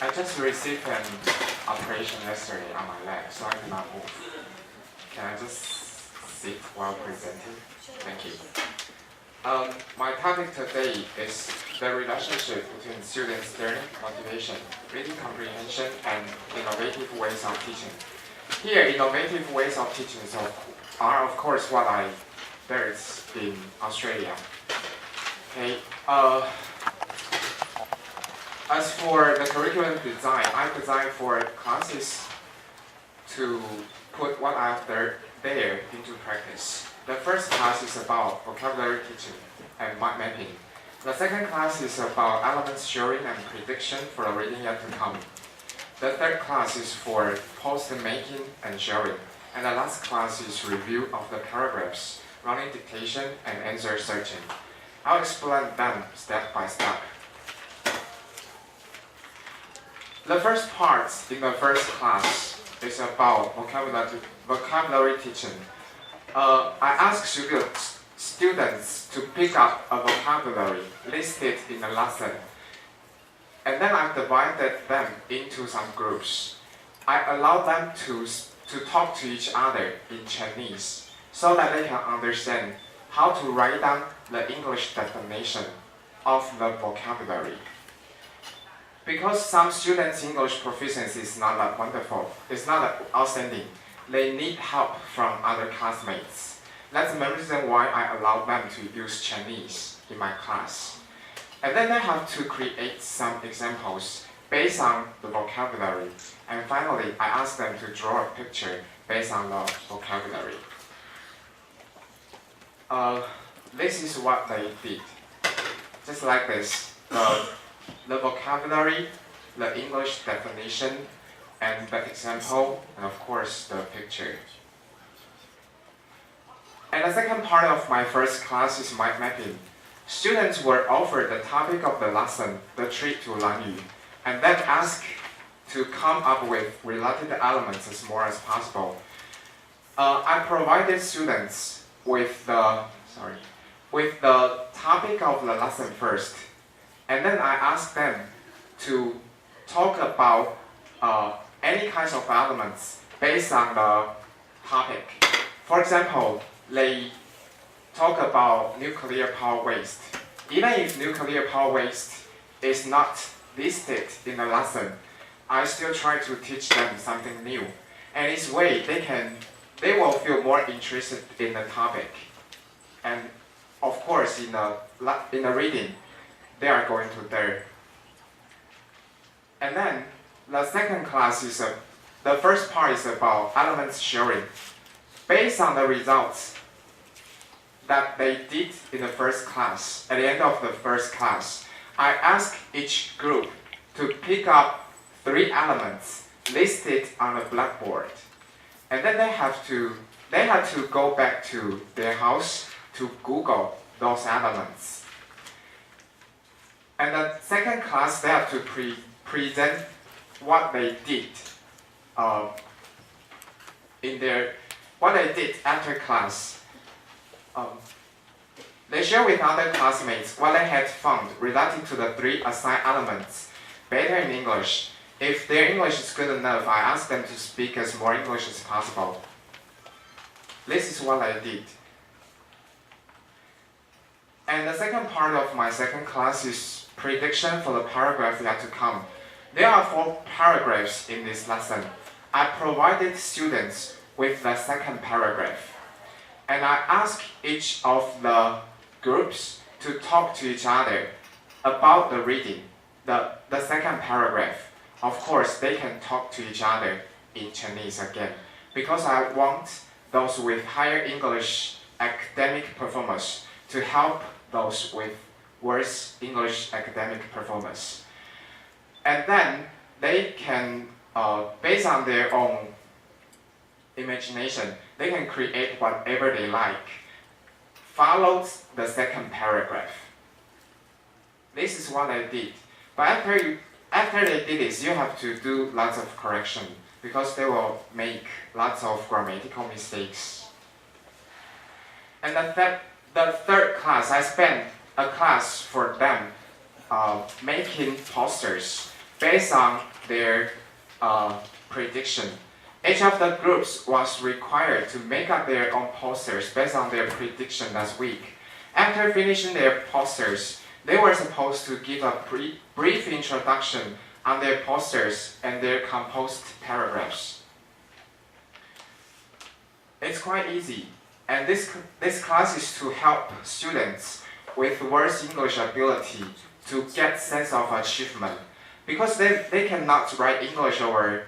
I just received an operation yesterday on my leg, so I cannot move. Can I just sit while presenting? Thank you. My topic today is the relationship between students' learning motivation, reading comprehension, and innovative ways of teaching. Here, innovative ways of teaching are, of course, what I learned in Australia. Okay. As for the curriculum design, I designed for classes to put what I've learned there into practice. The first class is about vocabulary teaching and mind mapping. The second class is about elements sharing and prediction for the reading yet to come. The third class is for poster making and sharing. And the last class is review of the paragraphs, running dictation, and answer searching. I'll explain them step by step. The first part in the first class is about vocabulary teaching. I asked students to pick up a vocabulary listed in the lesson, and then I divided them into some groups. I allowed them to talk to each other in Chinese so that they can understand how to write down the English definition of the vocabulary. Because some students' English proficiency is not that wonderful, it's not that outstanding, they need help from other classmates. That's the main reason why I allowed them to use Chinese in my class. And then they have to create some examples based on the vocabulary. And finally, I asked them to draw a picture based on the vocabulary. This is what they did. Just like this. The vocabulary, the English definition, and the example, and of course the picture. And the second part of my first class is mind mapping. Students were offered the topic of the lesson, the trip to Lanyu, and then asked to come up with related elements as more as possible. I provided students with the topic of the lesson first. And then I asked them to talk about any kinds of elements based on the topic. For example, they talk about nuclear power waste. Even if nuclear power waste is not listed in the lesson, I still try to teach them something new. And this way, they will feel more interested in the topic. And of course, in the reading, they are going to learn. And then the second class the first part is about elements sharing. Based on the results that they did in the first class, at the end of the first class, I asked each group to pick up 3 elements listed on the blackboard. And then they had to go back to their house to Google those elements. And the second class, they have to present what they did what they did after class. They share with other classmates what they had found related to the 3 assigned elements, better in English. If their English is good enough, I ask them to speak as more English as possible. This is what I did. And the second part of my second class is prediction for the paragraph yet to come. There are 4 paragraphs in this lesson. I provided students with the second paragraph. And I asked each of the groups to talk to each other about the reading, the second paragraph. Of course, they can talk to each other in Chinese again, because I want those with higher English academic performance to help those with worse English academic performance. And then they can, based on their own imagination, they can create whatever they like. Followed the second paragraph. This is what I did. But after they did this, you have to do lots of correction because they will make lots of grammatical mistakes. And the third class, I spent a class for them making posters based on their prediction. Each of the groups was required to make up their own posters based on their prediction that week. After finishing their posters, they were supposed to give a brief introduction on their posters and their composed paragraphs. It's quite easy, and this class is to help students with worse English ability to get sense of achievement. Because they cannot write English or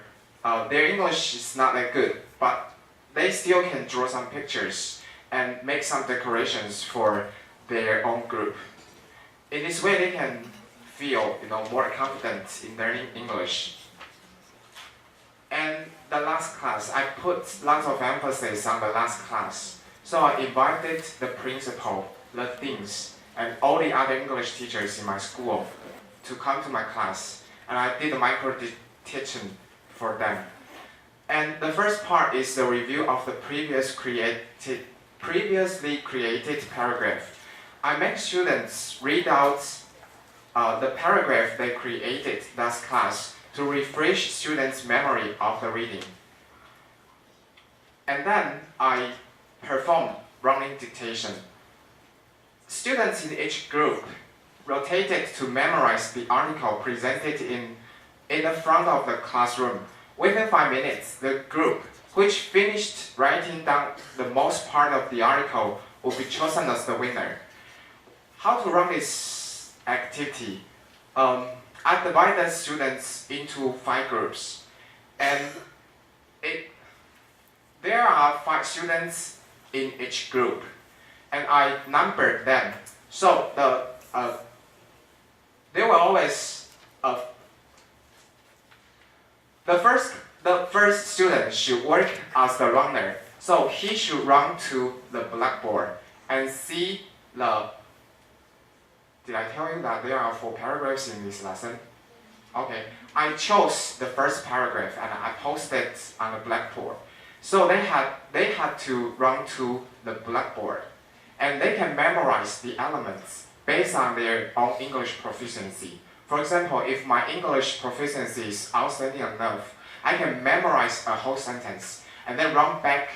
their English is not that good, but they still can draw some pictures and make some decorations for their own group. In this way, they can feel more confident in learning English. And the last class, I put lots of emphasis on the last class. So I invited the principal, the deans, and all the other English teachers in my school to come to my class. And I did a micro-teaching for them. And the first part is the review of the previously created paragraph. I make students read out the paragraph they created last class to refresh students' memory of the reading. And then I perform running dictation. Students in each group rotated to memorize the article presented in the front of the classroom. Within 5 minutes, the group which finished writing down the most part of the article will be chosen as the winner. How to run this activity? I divide the students into 5 groups, and there are 5 students in each group, and I numbered them. So there will always the first student should work as the runner. So he should run to the blackboard and see the. Did I tell you that there are 4 paragraphs in this lesson? Okay, I chose the first paragraph and I posted it on the blackboard. So they had to run to the blackboard, and they can memorize the elements based on their own English proficiency. For example, if my English proficiency is outstanding enough, I can memorize a whole sentence and then run back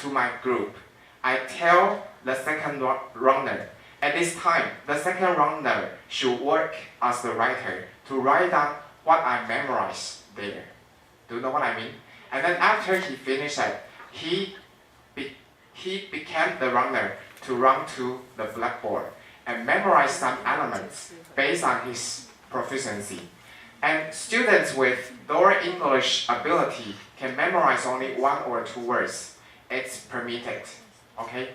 to my group. I tell the second runner. At this time, the second runner should work as the writer to write down what I memorized there. Do you know what I mean? And then after he finished it, he became the runner to run to the blackboard and memorize some elements based on his proficiency. And students with lower English ability can memorize only 1 or 2 words. It's permitted, okay?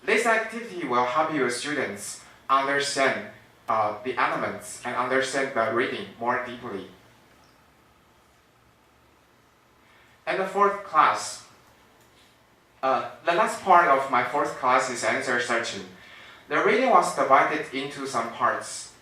This activity will help your students understand the elements and understand the reading more deeply. And the 4th class, the last part of my 4th class is answer searching. The reading was divided into some parts,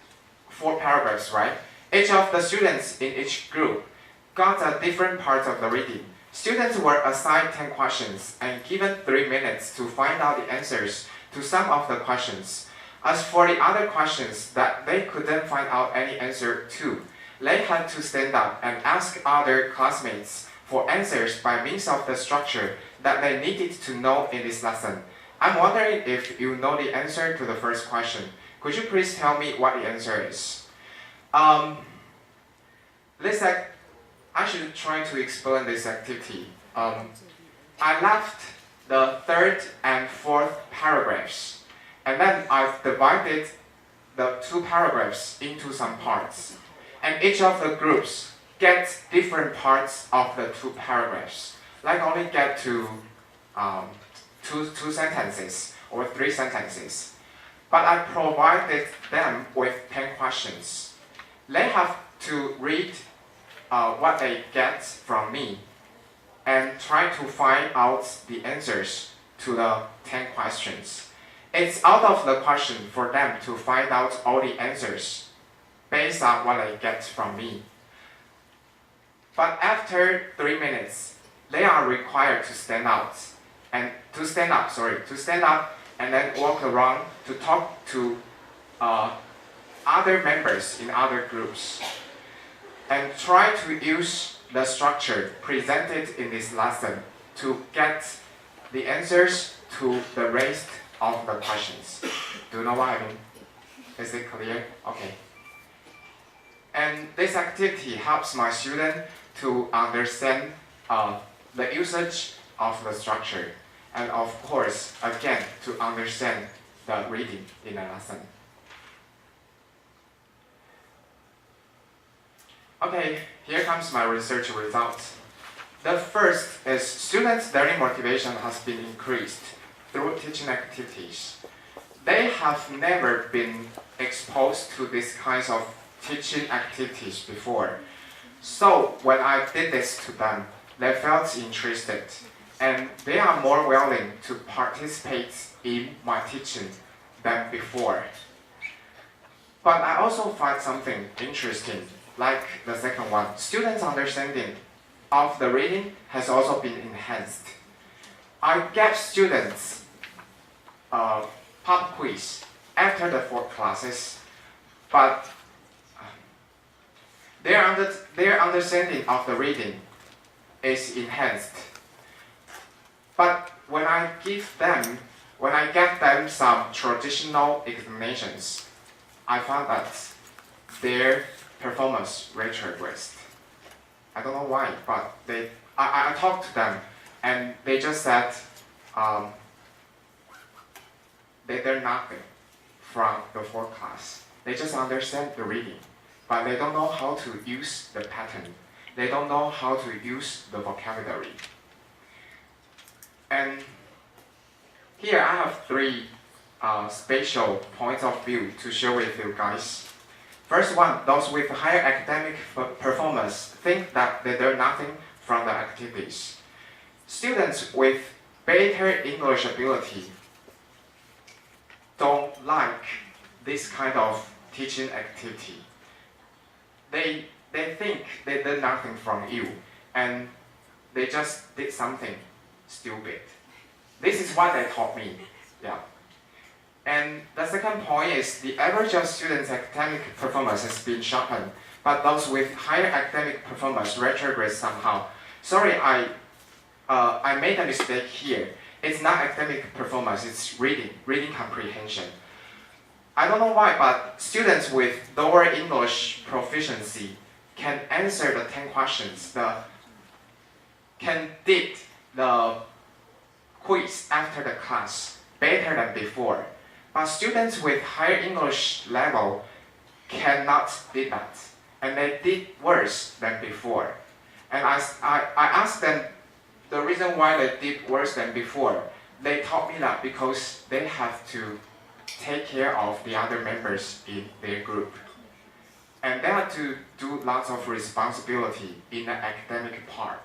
4 paragraphs, right? Each of the students in each group got a different part of the reading. Students were assigned 10 questions and given 3 minutes to find out the answers to some of the questions. As for the other questions that they couldn't find out any answer to, they had to stand up and ask other classmates for answers by means of the structure that they needed to know in this lesson. I'm wondering if you know the answer to the first question. Could you please tell me what the answer is? I should try to explain this activity. I left the 3rd and 4th paragraphs, and then I've divided the 2 paragraphs into some parts. And each of the groups gets different parts of the 2 paragraphs. Like only get to two sentences or 3 sentences. But I provided them with 10 questions. They have to read what they get from me and try to find out the answers to the 10 questions. It's out of the question for them to find out all the answers based on what they get from me. But after 3 minutes, they are required to stand up and then walk around to talk to other members in other groups and try to use the structure presented in this lesson to get the answers to the rest of the questions. Do you know what I mean? Is it clear? Okay. And this activity helps my student to understand the usage of the structure, and of course, again, to understand the reading in the lesson. Okay, here comes my research results. The first is students' learning motivation has been increased through teaching activities. They have never been exposed to these kinds of teaching activities before. So when I did this to them, they felt interested and they are more willing to participate in my teaching than before. But I also find something interesting, like the second one. Students' understanding of the reading has also been enhanced. I gave students a pop quiz after the 4 classes, but their understanding of the reading is enhanced. But when I get them some traditional examinations, I found that their performance retrogressed. I don't know why, but I talked to them and they just said they learn nothing from the 4th class. They just understand the reading, but they don't know how to use the pattern. They don't know how to use the vocabulary. And here I have 3 special points of view to share with you guys. First one, those with higher academic performance think that they learn nothing from the activities. Students with better English ability don't like this kind of teaching activity. They think they learn nothing from you and they just did something stupid. This is what they taught me. Yeah. And the second point is the average of students' academic performance has been sharpened, but those with higher academic performance retrograde somehow. Sorry, I made a mistake here. It's not academic performance, it's reading comprehension. I don't know why, but students with lower English proficiency can answer the 10 questions, can did the quiz after the class better than before. But students with higher English level cannot do that, and they did worse than before. And I asked them the reason why they did worse than before. They told me that because they have to take care of the other members in their group. And they have to do lots of responsibility in the academic part.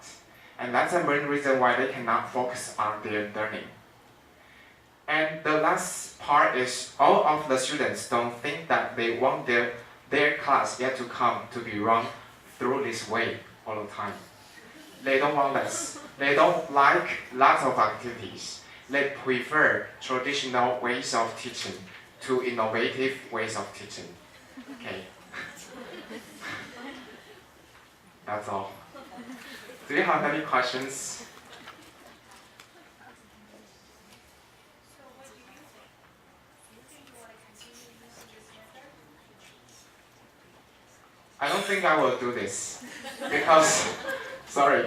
And that's the main reason why they cannot focus on their learning. And the last part is all of the students don't think that they want their class yet to come to be run through this way all the time. They don't want this. They don't like lots of activities. They prefer traditional ways of teaching to innovative ways of teaching. Okay. That's all. Do you have any questions? I don't think I will do this because, sorry,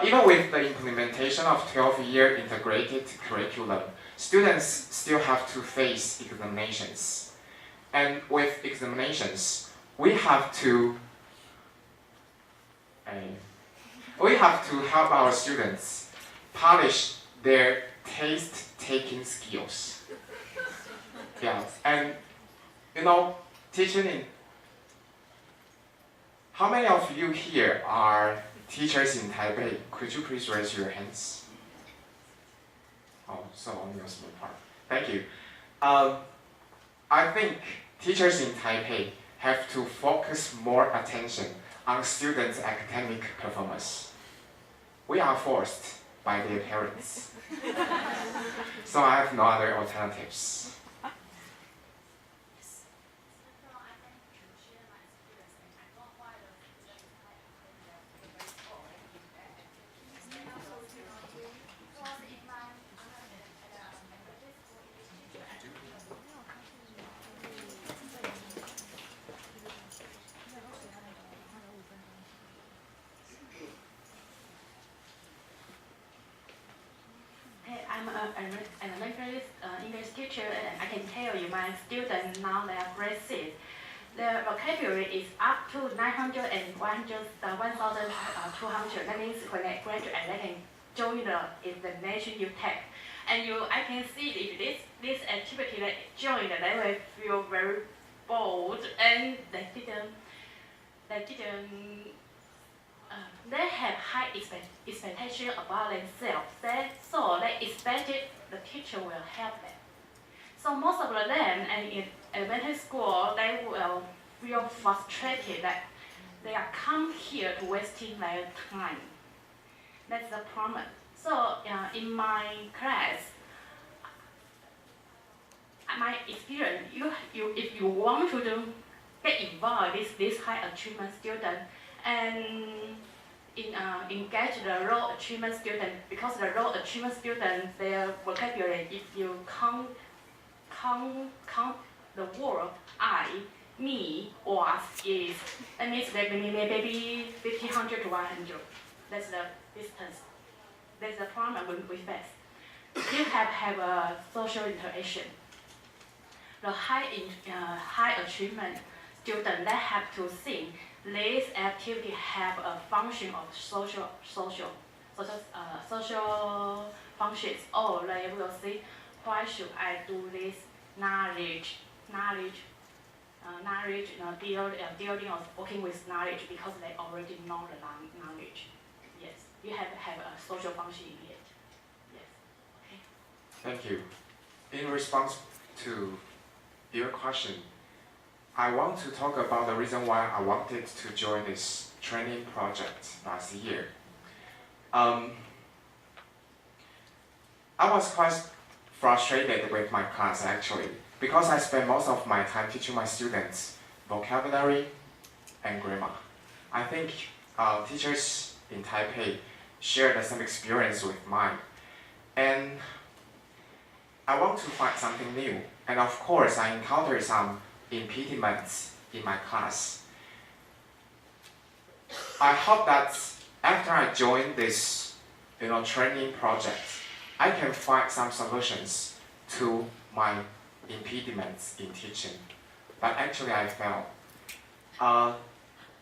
even with the implementation of 12-year integrated curriculum, students still have to face examinations. And with examinations, we have to help our students polish their taste-taking skills. Yeah, and teaching in. How many of you here are teachers in Taipei? Could you please raise your hands? Oh, so only a small part. Thank you. I think teachers in Taipei have to focus more attention on students' academic performance. We are forced by their parents. So I have no other alternatives. elementary English teacher, and I can tell you my students now they are grade 6. Their vocabulary is up to 900 and 1,200. That means when they graduate, they can join the examination you take. And I can see if this activity they join, they will feel very bold, and they have high expectation about themselves. So they expected the teacher will help them. So most of them, and in elementary school, they will feel frustrated that they are come here to wasting their time. That's the problem. So in my class, my experience, if you want to get involved with this high achievement student and engage the low achievement student, because the low achievement student, their vocabulary, if you count the word I, me, was, is, that means maybe 50, 100 to 100. That's the distance. That's the problem we face. You have a social interaction. The high achievement student, they have to think this activity have a function of social functions. Or they will see, why should I do this knowledge, dealing or working with knowledge, because they already know the knowledge. Yes, you have a social function in it. Yes. Okay. Thank you. In response to your question, I want to talk about the reason why I wanted to join this training project last year. I was quite frustrated with my class actually, because I spent most of my time teaching my students vocabulary and grammar. I think teachers in Taipei share the same experience with mine. And I want to find something new. And of course, I encountered some impediments in my class. I hope that after I join this training project, I can find some solutions to my impediments in teaching. But actually I failed.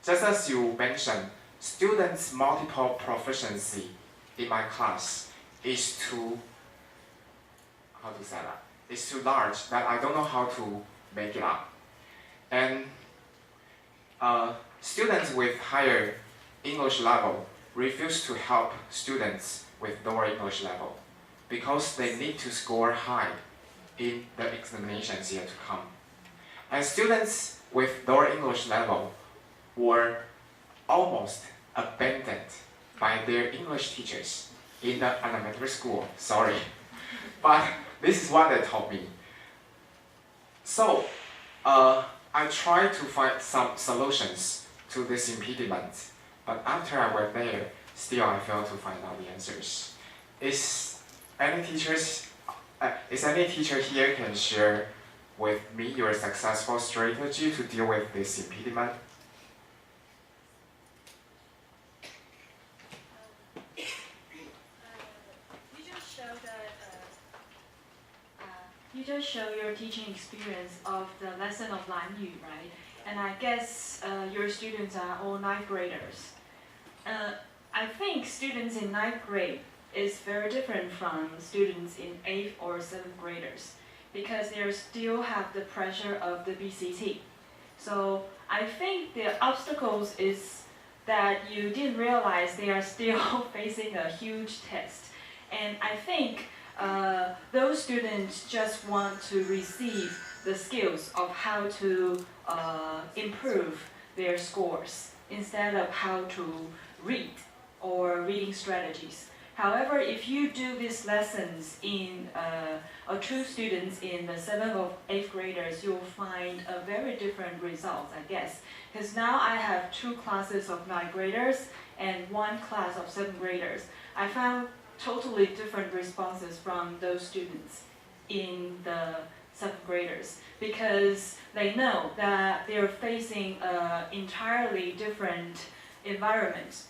Just as you mentioned, students' multiple proficiency in my class is too large that I don't know how to make it up. And students with higher English level refuse to help students with lower English level because they need to score high in the examinations yet to come. And students with lower English level were almost abandoned by their English teachers in the elementary school. Sorry. But this is what they told me. So I tried to find some solutions to this impediment, but after I went there, still I failed to find out the answers. Is any teacher here can share with me your successful strategy to deal with this impediment? You just show your teaching experience of the lesson of Lanyu, right? And I guess your students are all 9th graders. I think students in 9th grade is very different from students in 8th or 7th graders because they still have the pressure of the BCT. So I think the obstacles is that you didn't realize they are still facing a huge test. And I think those students just want to receive the skills of how to improve their scores instead of how to read or reading strategies. However, if you do these lessons in two students in the 7th or 8th graders, you'll find a very different result, I guess. Because now I have 2 classes of 9th graders and 1 class of 7th graders. I found totally different responses from those students in the 7th graders because they know that they're facing an entirely different environment.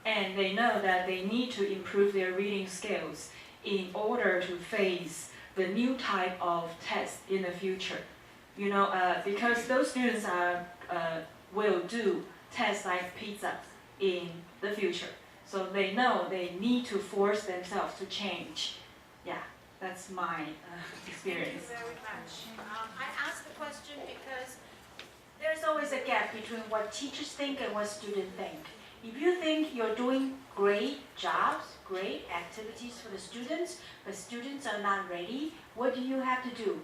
And they know that they need to improve their reading skills in order to face the new type of test in the future. You know, because those students will do tests like pizza in the future. So they know they need to force themselves to change. Yeah, that's my experience. Thank you very much. I asked the question because There's always a gap between what teachers think and what students think. If you think you're doing great jobs, great activities for the students, but students are not ready, what do you have to do?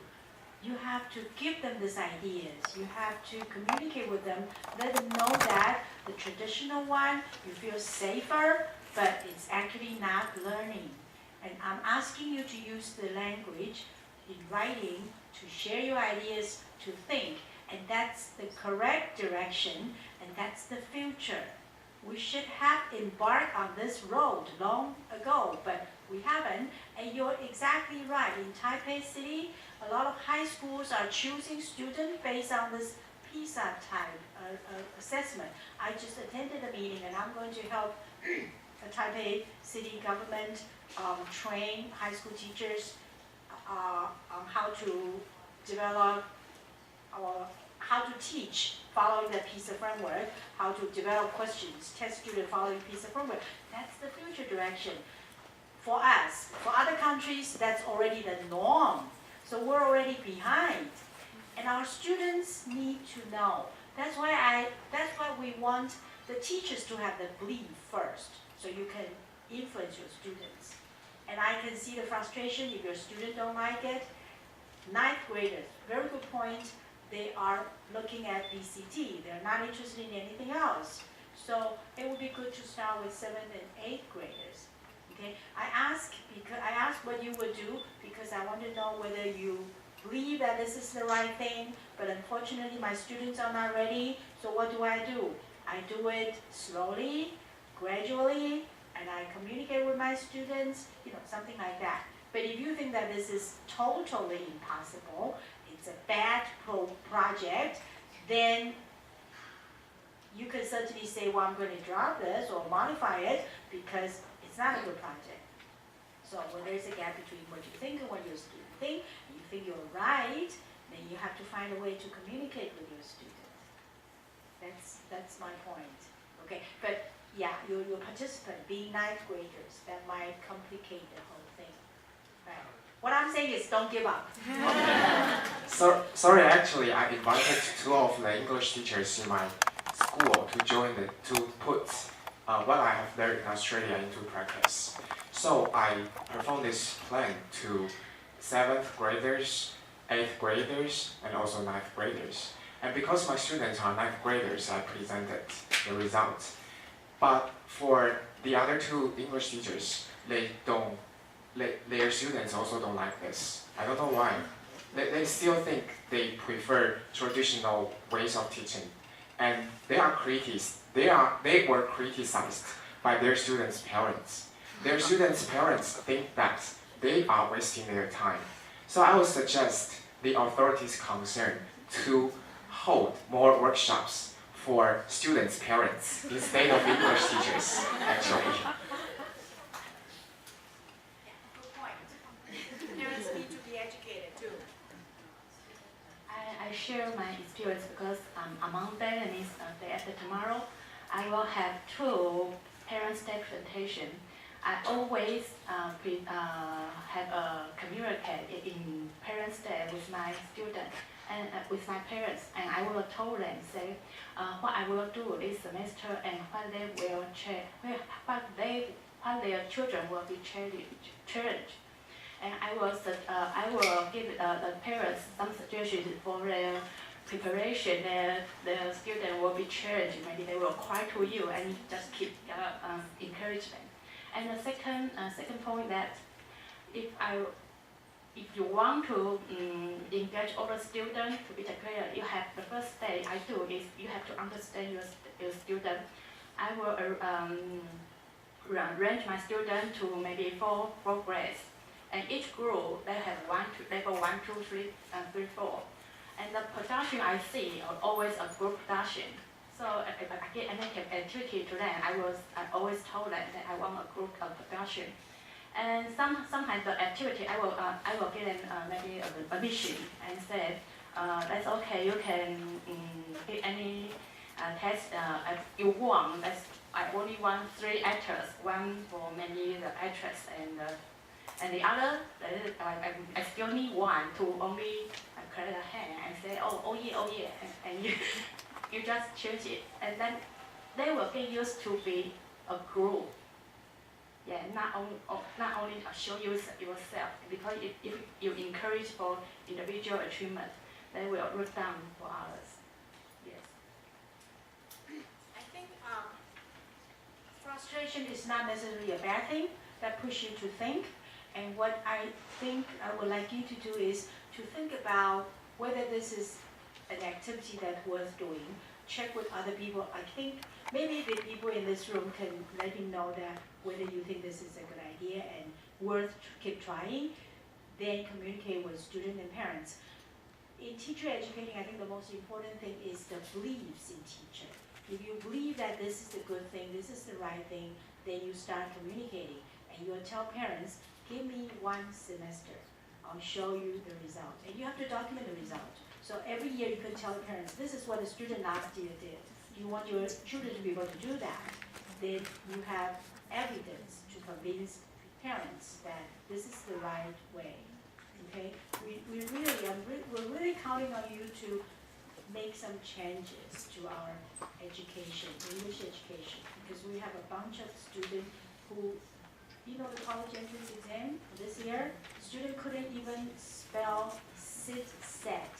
You have to give them these ideas. You have to communicate with them, let them know that the traditional one, you feel safer, but it's actually not learning. And I'm asking you to use the language in writing to share your ideas, to think. And that's the correct direction, and that's the future. We should have embarked on this road long ago, but we haven't. And you're exactly right. In Taipei City, a lot of high schools are choosing students based on this PISA type assessment. I just attended a meeting, and I'm going to help the Taipei City government train high school teachers on how to develop or how to teach following the PISA framework, how to develop questions, test students following PISA framework. That's the future direction. For us, for other countries, that's already the norm. So we're already behind. And our students need to know. That's why we want the teachers to have the belief first, so you can influence your students. And I can see the frustration if your students don't like it. Ninth graders, very good point. They are looking at BCT. They're not interested in anything else. So it would be good to start with 7th and 8th graders. Okay? I ask what you would do because I want to know whether you believe that this is the right thing, but unfortunately my students are not ready. So what do? I do it slowly, gradually, and I communicate with my students, something like that. But if you think that this is totally impossible, it's a bad project, then you can certainly say, well, I'm going to drop this or modify it because it's not a good project. So when there's a gap between what you think and what your students think, and you think you're right, then you have to find a way to communicate with your students. That's my point. Okay, but yeah, your participant being ninth graders, that might complicate the whole thing. Right. What I'm saying is don't give up. Sorry, actually, I invited two of the English teachers in my school to put what I have learned in Australia into practice. So I performed this plan to 7th graders, 8th graders, and also 9th graders. And because my students are 9th graders, I presented the results. But for the other two English teachers, their students also don't like this. I don't know why. They still think they prefer traditional ways of teaching. And they were criticized by their students' parents. Their students' parents think that they are wasting their time. So I would suggest the authorities concerned to hold more workshops for students' parents instead of English teachers, actually. good point. Parents need to be educated too. I share my experience because on Monday and it's day after tomorrow, I will have 2 parents' day presentation. I always have a communicate in Parents' Day with my students and with my parents, and I will tell them, say, what I will do this semester and what they will what their children will be challenged. And I will give the parents some suggestions for their preparation. The student will be challenged. Maybe they will cry to you and just keep encouragement. And the second point that if you want to engage all the students to be clear, you have the first day I do is you have to understand your student. I will range my student to maybe 4 grades, and each group they have level 1, 2, 3, 4. And the production I see are always a group production. So if I get any activity to them, I always told them that I want a group of production. And sometimes the activity I will give them maybe a mission and say that's okay. You can get any test you want. I only want 3 actors. One for maybe the actress and the other I still need one to only create a hand and say oh yeah and you just choose it and then they will get used to be a group. Yeah, not only show yourself, because if you encourage for individual achievement, they will look down for others. Yes. I think frustration is not necessarily a bad thing. That pushes you to think. And what I think I would like you to do is to think about whether this is an activity that's worth doing. Check with other people. I think maybe the people in this room can let you know that whether you think this is a good idea and worth to keep trying. Then communicate with students and parents. In teacher educating, I think the most important thing is the beliefs in teacher. If you believe that this is the good thing, this is the right thing, then you start communicating. And you'll tell parents, give me 1 semester. I'll show you the result. And you have to document the result. So every year you can tell parents, this is what the student last year did. You want your children to be able to do that. Then you have evidence to convince parents that this is the right way. Okay? We're really counting on you to make some changes to our education, English education, because we have a bunch of students who, you know, the college entrance exam this year, student couldn't even spell sit, set,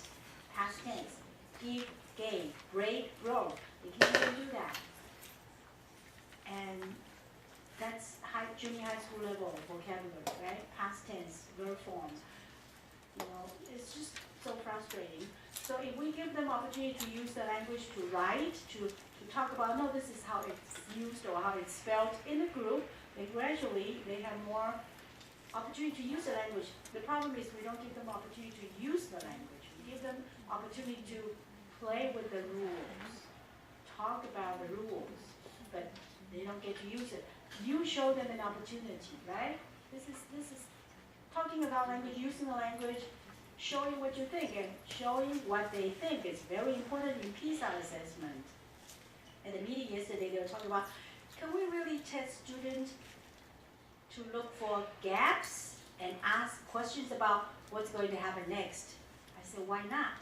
past tense, give, gave, break, broke. They can't even do that. And that's junior high school level vocabulary, right? Past tense, verb forms. You know, it's just so frustrating. So if we give them opportunity to use the language to write, to talk about, no, this is how it's used or how it's spelled in the group, then gradually they have more opportunity to use the language. The problem is we don't give them opportunity to use the language. We give them opportunity to play with the rules, talk about the rules, but they don't get to use it. You show them an opportunity, right? This is talking about language, using the language, showing what you think, and showing what they think is very important in PISA assessment. At the meeting yesterday, they were talking about, can we really test students to look for gaps and ask questions about what's going to happen next? I said, why not?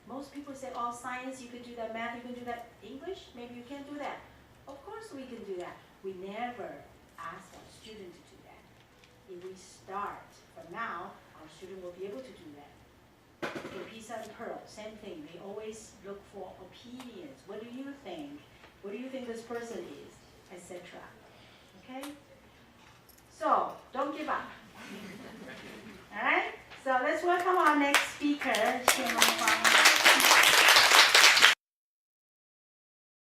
Most people say, oh, science, you can do that, math, you can do that, English, maybe you can't do that. Of course we can do that. We never ask our students to do that. If we start from now, our student will be able to do that. For PISA and Pearl, same thing. They always look for opinions. What do you think? What do you think this person is? Etc.